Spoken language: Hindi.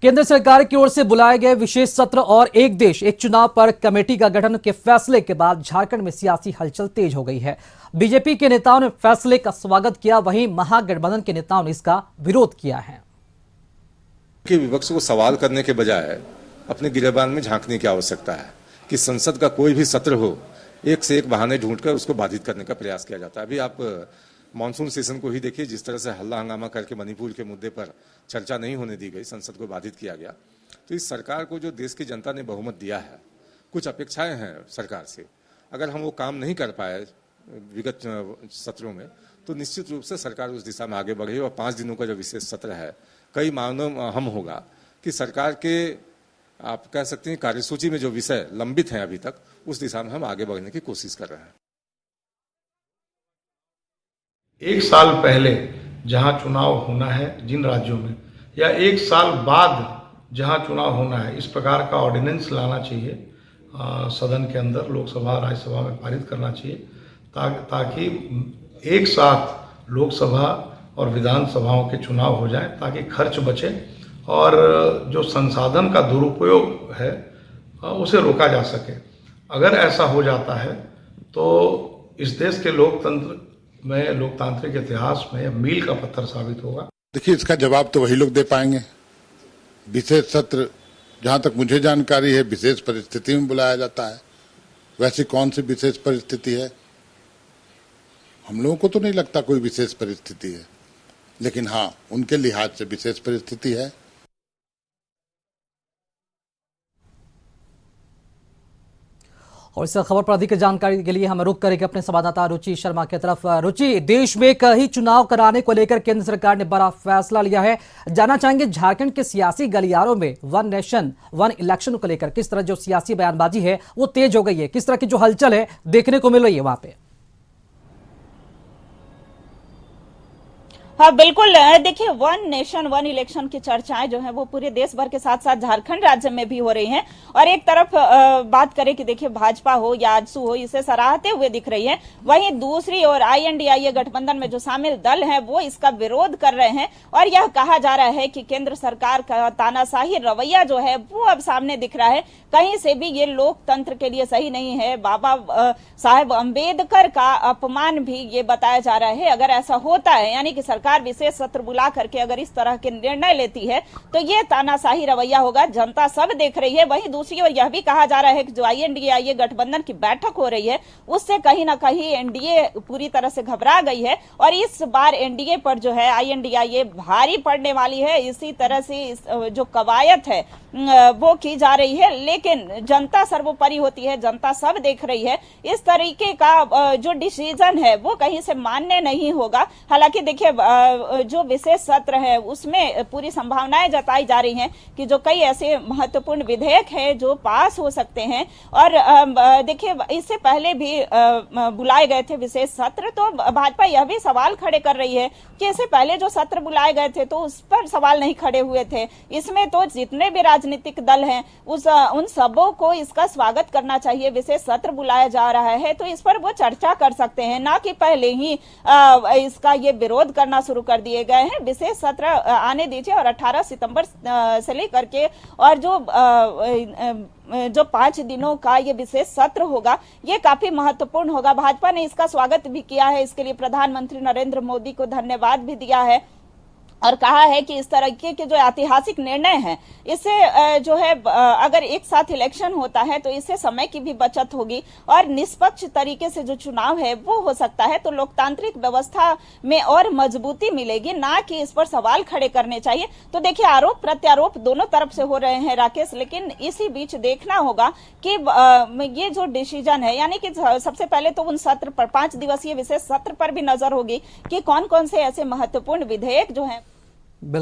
केंद्र सरकार की ओर से बुलाए गए विशेष सत्र और एक देश एक चुनाव पर कमेटी का गठन के फैसले के बाद झारखंड में सियासी हलचल तेज हो गई है। बीजेपी के नेताओं ने फैसले का स्वागत किया, वहीं महागठबंधन के नेताओं ने इसका विरोध किया है। कि विपक्ष को सवाल करने के बजाय अपने गिरेबान में झांकने की आवश्यकता है कि संसद का कोई भी सत्र हो, एक से एक बहाने ढूंढकर उसको बाधित करने का प्रयास किया जाता है। अभी आप मॉनसून सेशन को ही देखिए, जिस तरह से हल्ला हंगामा करके मणिपुर के मुद्दे पर चर्चा नहीं होने दी गई, संसद को बाधित किया गया। तो इस सरकार को जो देश की जनता ने बहुमत दिया है, कुछ अपेक्षाएं हैं सरकार से। अगर हम वो काम नहीं कर पाए विगत सत्रों में, तो निश्चित रूप से सरकार उस दिशा में आगे बढ़ी। और 5 दिनों का जो विशेष सत्र है, कई मायनों में अहम होगा कि सरकार के, आप कह सकते हैं, कार्यसूची में जो विषय लंबित हैं अभी तक, उस दिशा में हम आगे बढ़ने की कोशिश कर रहे हैं। एक साल पहले जहां चुनाव होना है जिन राज्यों में, या एक साल बाद जहां चुनाव होना है, इस प्रकार का ऑर्डिनेंस लाना चाहिए सदन के अंदर, लोकसभा राज्यसभा में पारित करना चाहिए, ताकि एक साथ लोकसभा और विधानसभाओं के चुनाव हो जाए, ताकि खर्च बचे और जो संसाधन का दुरुपयोग है उसे रोका जा सके। अगर ऐसा हो जाता है तो इस देश के लोकतंत्र में, लोकतांत्रिक इतिहास में मील का पत्थर साबित होगा। देखिए, इसका जवाब तो वही लोग दे पाएंगे। विशेष सत्र, जहां तक मुझे जानकारी है, विशेष परिस्थिति में बुलाया जाता है। वैसी कौन सी विशेष परिस्थिति है? हम लोगों को तो नहीं लगता कोई विशेष परिस्थिति है, लेकिन हाँ, उनके लिहाज से विशेष परिस्थिति है। और इस खबर पर अधिक जानकारी के लिए हम रुख करेंगे अपने संवाददाता रुचि शर्मा की तरफ। रुचि, देश में कई चुनाव कराने को लेकर केंद्र सरकार ने बड़ा फैसला लिया है। जानना चाहेंगे झारखंड के सियासी गलियारों में वन नेशन वन इलेक्शन को लेकर किस तरह जो सियासी बयानबाजी है वो तेज हो गई है, किस तरह की जो हलचल है देखने को मिल रही है वहां पे? हाँ बिल्कुल, देखिए, वन नेशन वन इलेक्शन की चर्चाएं जो है वो पूरे देश भर के साथ साथ झारखंड राज्य में भी हो रही हैं। और एक तरफ बात करें कि देखिए भाजपा हो या आजसू हो, इसे सराहते हुए दिख रही है, वहीं दूसरी ओर INDIA गठबंधन में जो शामिल दल हैं वो इसका विरोध कर रहे हैं। और यह कहा जा रहा है कि केंद्र सरकार का तानाशाही रवैया जो है वो अब सामने दिख रहा है। कहीं से भी ये लोकतंत्र के लिए सही नहीं है। बाबा साहेब अम्बेडकर का अपमान भी ये बताया जा रहा है। अगर ऐसा होता है, यानी कि सरकार विशेष सत्र बुला करके अगर इस तरह के निर्णय लेती है, तो ये तानाशाही रवैया होगा। जनता सब देख रही है। वहीं दूसरी ओर यह भी कहा जा रहा है कि जो INDIA गठबंधन की बैठक हो रही है, उससे कहीं ना कहीं NDA पूरी तरह से घबरा गई है और इस बार NDA पर जो है INDIA भारी पड़ने वाली है। इसी तरह से जो कवायद है वो की जा रही है, लेकिन जनता सर्वोपरि होती है, जनता सब देख रही है। इस तरीके का जो डिसीजन है वो कहीं से मान्य नहीं होगा। हालांकि देखिए, जो विशेष सत्र है उसमें पूरी संभावनाएं जताई जा रही हैं कि जो कई ऐसे महत्वपूर्ण विधेयक हैं जो पास हो सकते हैं। और देखिए, इससे पहले भी बुलाए गए थे विशेष सत्र, तो भाजपा यह भी सवाल खड़े कर रही है कि इससे पहले जो सत्र बुलाए गए थे तो उस पर सवाल नहीं खड़े हुए थे। इसमें तो जितने भी राजनीतिक दल हैं उन सबों को इसका स्वागत करना चाहिए। विशेष सत्र बुलाया जा रहा है तो इस पर वो चर्चा कर सकते हैं, ना कि पहले ही इसका ये विरोध करना शुरू कर दिए गए हैं। विशेष सत्र आने दीजिए और 18 सितंबर से लेकर के और जो 5 दिनों का ये विशेष सत्र होगा, ये काफी महत्वपूर्ण होगा। भाजपा ने इसका स्वागत भी किया है। इसके लिए प्रधानमंत्री नरेंद्र मोदी को धन्यवाद भी दिया है और कहा है कि इस तरह के जो ऐतिहासिक निर्णय हैं, इससे जो है अगर एक साथ इलेक्शन होता है तो इससे समय की भी बचत होगी और निष्पक्ष तरीके से जो चुनाव है वो हो सकता है। तो लोकतांत्रिक व्यवस्था में और मजबूती मिलेगी, ना कि इस पर सवाल खड़े करने चाहिए। तो देखिए, आरोप प्रत्यारोप दोनों तरफ से हो रहे हैं राकेश, लेकिन इसी बीच देखना होगा कि ये जो डिसीजन है, यानी कि सबसे पहले तो उन सत्र पर, 5 दिवसीय विशेष सत्र पर भी नजर होगी कि कौन कौन से ऐसे महत्वपूर्ण विधेयक जो है